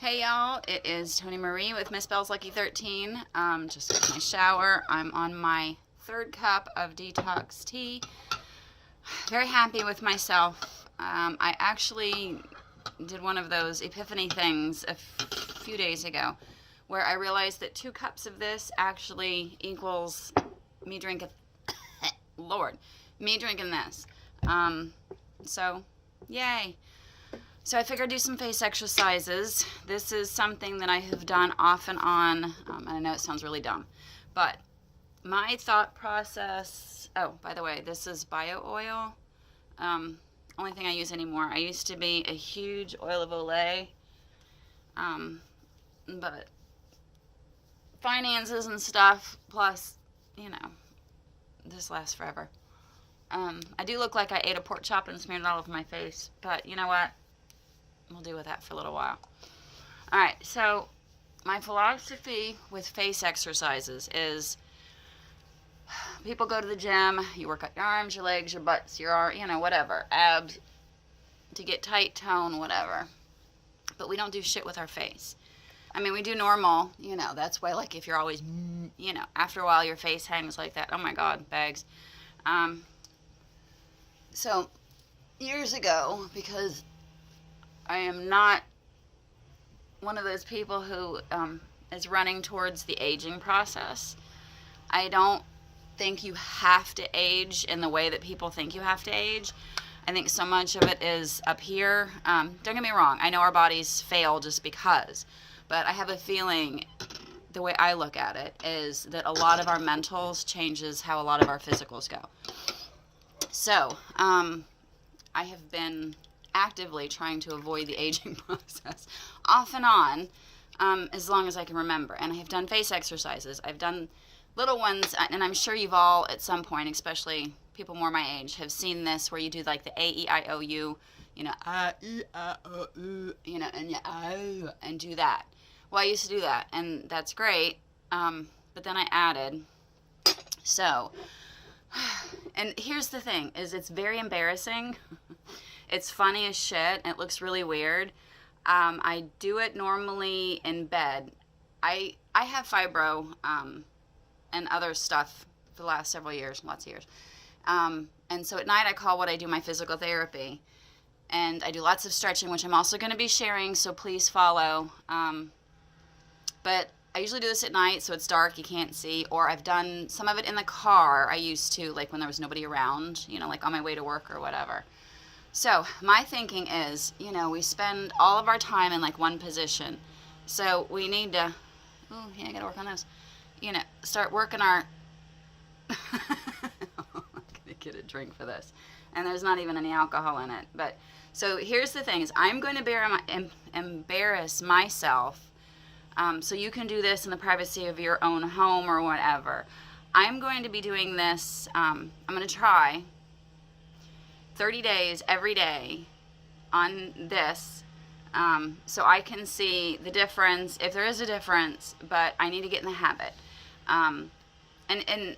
Hey y'all, it is Tony Marie with Miss Bell's Lucky 13. Just took my shower. I'm on my third cup of detox tea. Very happy with myself. I actually did one of those epiphany things a few days ago where I realized that 2 cups of this actually equals me drinking, Lord, me drinking this. So, yay. So I figured I'd do some face exercises. This is something that I have done off and on, and I know it sounds really dumb, but my thought process, oh, by the way, this is bio oil. Only thing I use anymore. I used to be a huge oil of Olay, but finances and stuff, plus, this lasts forever. I do look like I ate a pork chop and smeared it all over my face, but you know what? We'll deal with that for a little while. Alright, so my philosophy with face exercises is people go to the gym, you work out your arms, your legs, your butts, your, whatever, abs, to get tight tone, whatever. But we don't do shit with our face. I mean, we do normal, that's why, like, if you're always, after a while your face hangs like that. Oh my God, bags. So, years ago, because I am not one of those people who is running towards the aging process. I don't think you have to age in the way that people think you have to age. I think so much of it is up here. Don't get me wrong. I know our bodies fail just because. But I have a feeling, the way I look at it, is that a lot of our mentals changes how a lot of our physicals go. So, I have been actively trying to avoid the aging process off and on as long as I can remember. And I have done face exercises. I've done little ones, and I'm sure you've all at some point, especially people more my age, have seen this where you do like the A-E-I-O-U, and do that. Well, I used to do that, and that's great, but then I added, and here's the thing, is it's very embarrassing. It's funny as shit. It looks really weird. I do it normally in bed. I have fibro and other stuff for the last several years, lots of years. And so at night I call what I do my physical therapy. And I do lots of stretching, which I'm also going to be sharing, so please follow. But I usually do this at night, so it's dark, you can't see. Or I've done some of it in the car. I used to, like when there was nobody around, like on my way to work or whatever. So my thinking is, we spend all of our time in like one position. So we need to, I gotta work on those. Start working our, I'm gonna get a drink for this. And there's not even any alcohol in it. But, so here's the thing is I'm going to embarrass myself. So you can do this in the privacy of your own home or whatever. I'm going to be doing this, I'm going to try 30 days every day on this, so I can see the difference, if there is a difference, but I need to get in the habit. And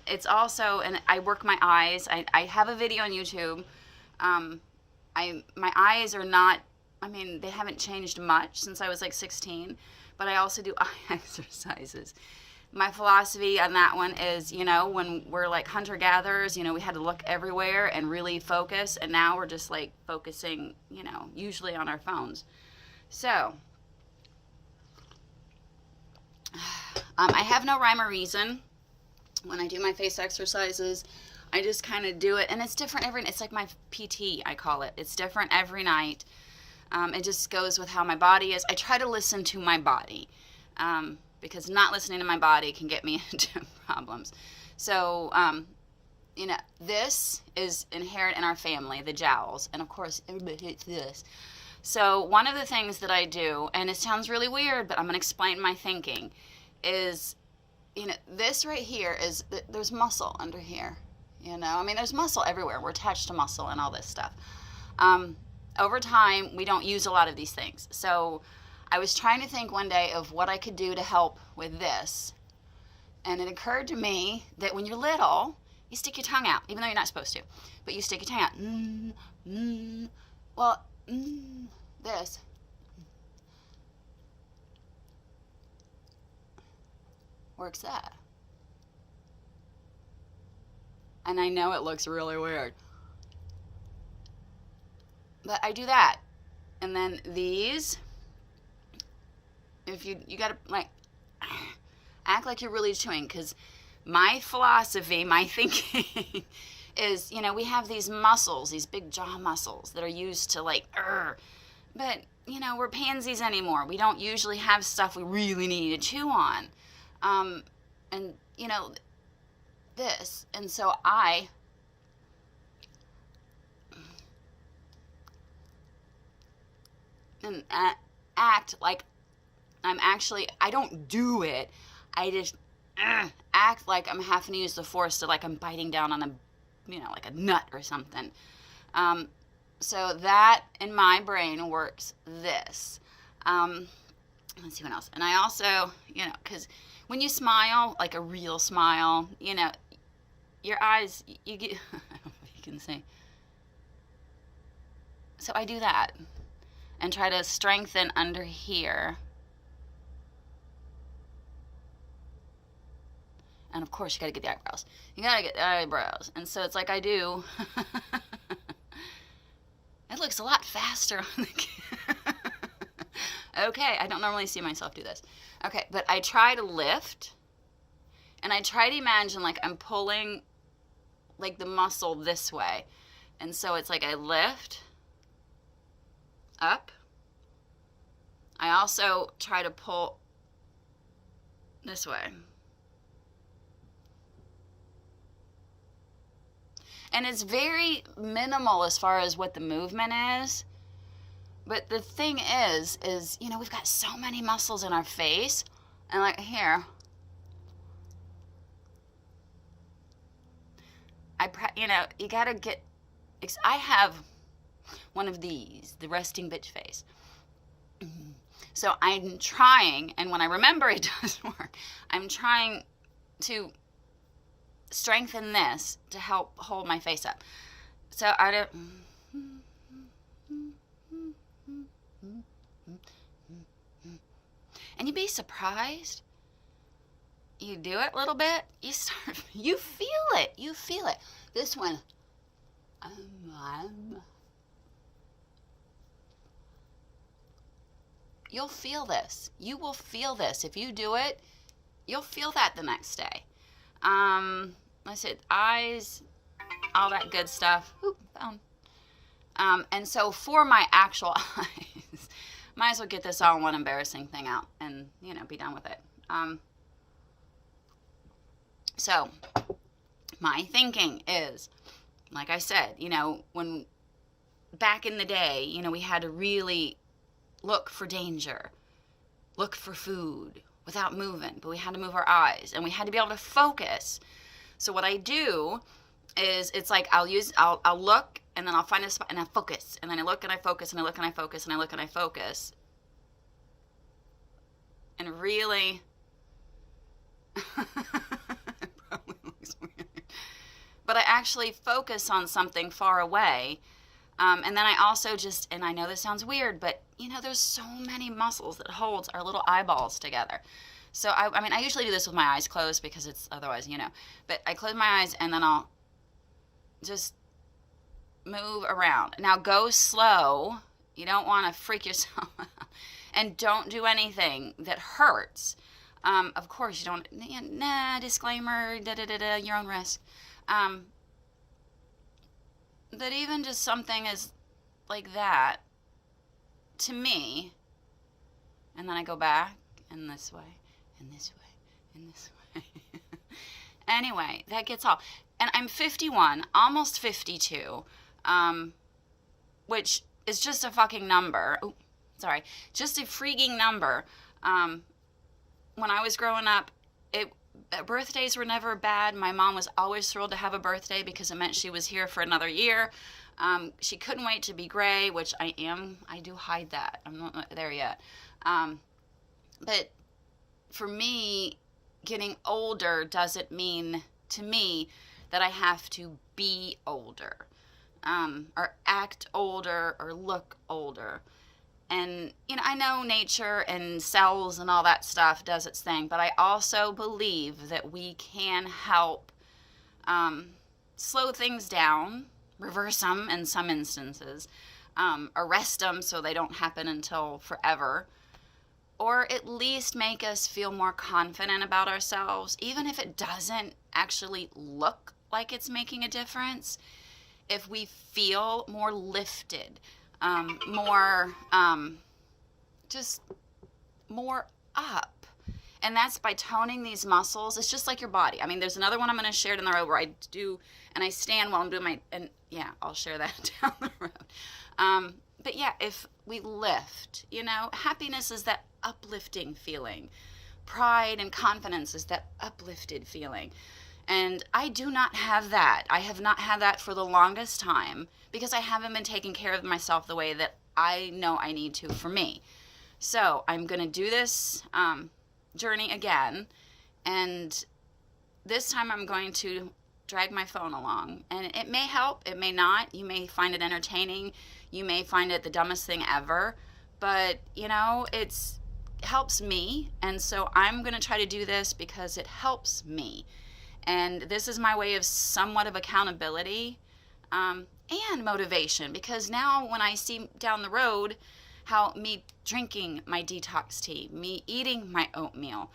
it's also, and I work my eyes. I have a video on YouTube. My eyes are not, they haven't changed much since I was like 16, but I also do eye exercises. My philosophy on that one is, when we're like hunter-gatherers, we had to look everywhere and really focus, and now we're just like focusing, usually on our phones. So, I have no rhyme or reason when I do my face exercises. I just kind of do it, and it's different it's like my PT, I call it. It's different every night. It just goes with how my body is. I try to listen to my body. Because not listening to my body can get me into problems. So, this is inherent in our family, the jowls. And of course, everybody hates this. So, one of the things that I do, and it sounds really weird, but I'm going to explain my thinking, is, this right here is, there's muscle under here. There's muscle everywhere. We're attached to muscle and all this stuff. Over time, we don't use a lot of these things. So, I was trying to think one day of what I could do to help with this. And it occurred to me that when you're little, you stick your tongue out, even though you're not supposed to. But you stick your tongue out. Well, this works that? And I know it looks really weird. But I do that. And then these, if you gotta like act like you're really chewing, because my philosophy, my thinking is, we have these muscles, these big jaw muscles that are used to like, but we're pansies anymore. We don't usually have stuff we really need to chew on. And this, and so I and act like I don't do it. I just act like I'm having to use the force to like I'm biting down on a, like a nut or something. So that in my brain works this. Let's see what else. And I also, because when you smile, like a real smile, your eyes, you get, I don't know if you can see. So I do that and try to strengthen under here. And of course, you gotta get the eyebrows. You gotta get the eyebrows. And so it's like I do. It looks a lot faster on the camera. Okay, I don't normally see myself do this. Okay, but I try to lift. And I try to imagine like I'm pulling like the muscle this way. And so it's like I lift up. I also try to pull this way. And it's very minimal as far as what the movement is. But the thing is, we've got so many muscles in our face. And like here, you gotta get, I have one of these, the resting bitch face. So I'm trying, and when I remember it doesn't work, I'm trying to strengthen this to help hold my face up. So I don't. And you'd be surprised. You do it a little bit, you feel it. This one, you'll feel this. You will feel this. If you do it, you'll feel that the next day. I said eyes, all that good stuff. Oop, found. And so for my actual eyes, might as well get this all one embarrassing thing out and, be done with it. So my thinking is, like I said, when back in the day, we had to really look for danger, look for food without moving, but we had to move our eyes and we had to be able to focus. So what I do is it's like I'll look and then I'll find a spot and I focus and then I look and I focus and I look and I focus and I look and I focus. And really, it probably looks weird, but I actually focus on something far away. And then I also and I know this sounds weird, but there's so many muscles that holds our little eyeballs together. So I usually do this with my eyes closed because it's otherwise, but I close my eyes and then I'll just move around. Now go slow. You don't want to freak yourself out. And don't do anything that hurts. Of course, you don't, disclaimer, your own risk. That even just something is like that, to me, and then I go back, and this way, and this way, and this way. Anyway, that gets all. And I'm 51, almost 52, which is just a fucking number. Oh, sorry, just a freaking number. When I was growing up, birthdays were never bad. My mom was always thrilled to have a birthday because it meant she was here for another year. She couldn't wait to be gray, which I am. I do hide that. I'm not there yet. But for me, getting older doesn't mean to me that I have to be older, or act older or look older. And, I know nature and cells and all that stuff does its thing, but I also believe that we can help slow things down, reverse them in some instances, arrest them so they don't happen until forever, or at least make us feel more confident about ourselves, even if it doesn't actually look like it's making a difference. If we feel more lifted, more, just more up. And that's by toning these muscles. It's just like your body. I mean, there's another one I'm going to share down the road where I do, and I stand while I'm doing and yeah, I'll share that down the road. But yeah, if we lift, happiness is that uplifting feeling. Pride and confidence is that uplifted feeling. And I do not have that. I have not had that for the longest time because I haven't been taking care of myself the way that I know I need to for me. So I'm going to do this journey again. And this time I'm going to drag my phone along. And it may help. It may not. You may find it entertaining. You may find it the dumbest thing ever. But, it helps me. And so I'm going to try to do this because it helps me. And this is my way of somewhat of accountability and motivation, because now when I see down the road how me drinking my detox tea, me eating my oatmeal,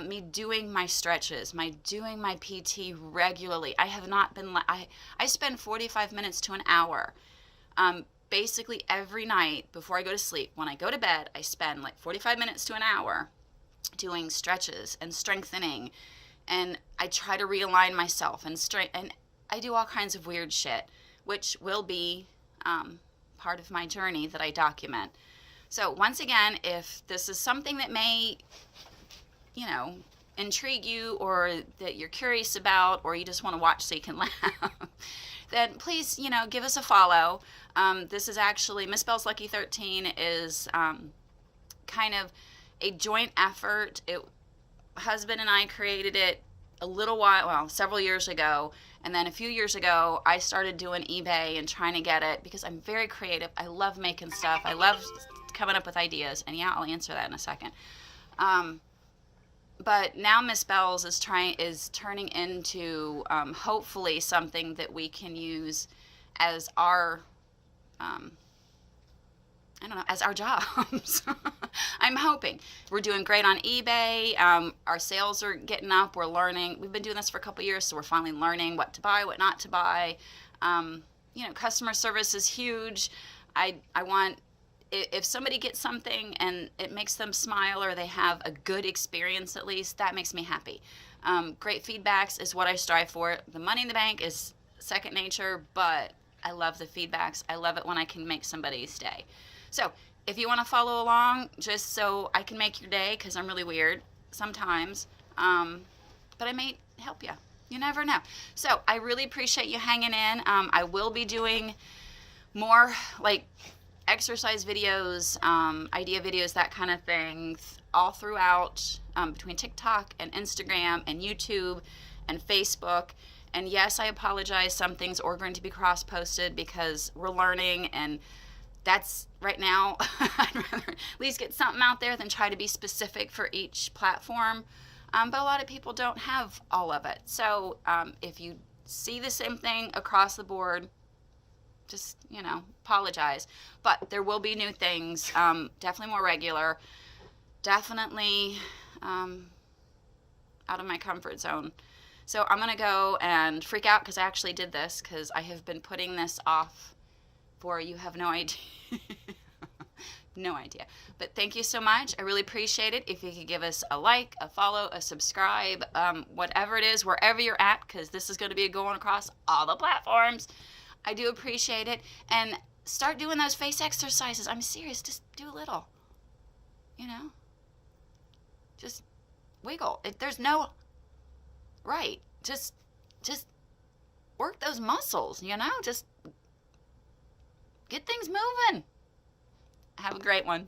me doing my stretches, doing my PT regularly, I have not been, I spend 45 minutes to an hour basically every night before I go to sleep. When I go to bed, I spend like 45 minutes to an hour doing stretches and strengthening. And I try to realign myself and I do all kinds of weird shit, which will be part of my journey that I document. So once again, if this is something that may, intrigue you, or that you're curious about, or you just want to watch so you can laugh, then please, give us a follow. This is actually, Miss Bell's Lucky 13 is kind of a joint effort. Husband and I created it several years ago, and then a few years ago I started doing eBay and trying to get it because I'm very creative. I love making stuff. I love coming up with ideas, and yeah, I'll answer that in a second. But now Miss Bell's is turning into hopefully something that we can use as our as our jobs. I'm hoping. We're doing great on eBay. Our sales are getting up. We're learning. We've been doing this for a couple years, so we're finally learning what to buy, what not to buy. Customer service is huge. I want, if somebody gets something and it makes them smile, or they have a good experience at least, that makes me happy. Great feedbacks is what I strive for. The money in the bank is second nature, but I love the feedbacks. I love it when I can make somebody stay. So if you want to follow along, just so I can make your day, because I'm really weird sometimes, but I may help you. You never know. So I really appreciate you hanging in. I will be doing more like exercise videos, idea videos, that kind of thing, all throughout, between TikTok and Instagram and YouTube and Facebook. And yes, I apologize. Some things are going to be cross-posted because we're learning, and that's right now. I'd rather at least get something out there than try to be specific for each platform. But a lot of people don't have all of it. So if you see the same thing across the board, just, apologize. But there will be new things, definitely more regular, definitely out of my comfort zone. So I'm going to go and freak out because I actually did this, because I have been putting this off for, you have no idea. No idea. But thank you so much. I really appreciate it. If you could give us a like, a follow, a subscribe, whatever it is, wherever you're at, because this is going to be going across all the platforms. I do appreciate it. And start doing those face exercises. I'm serious. Just do a little. Just wiggle. There's no right. Just work those muscles, Just get things moving. Have a great one.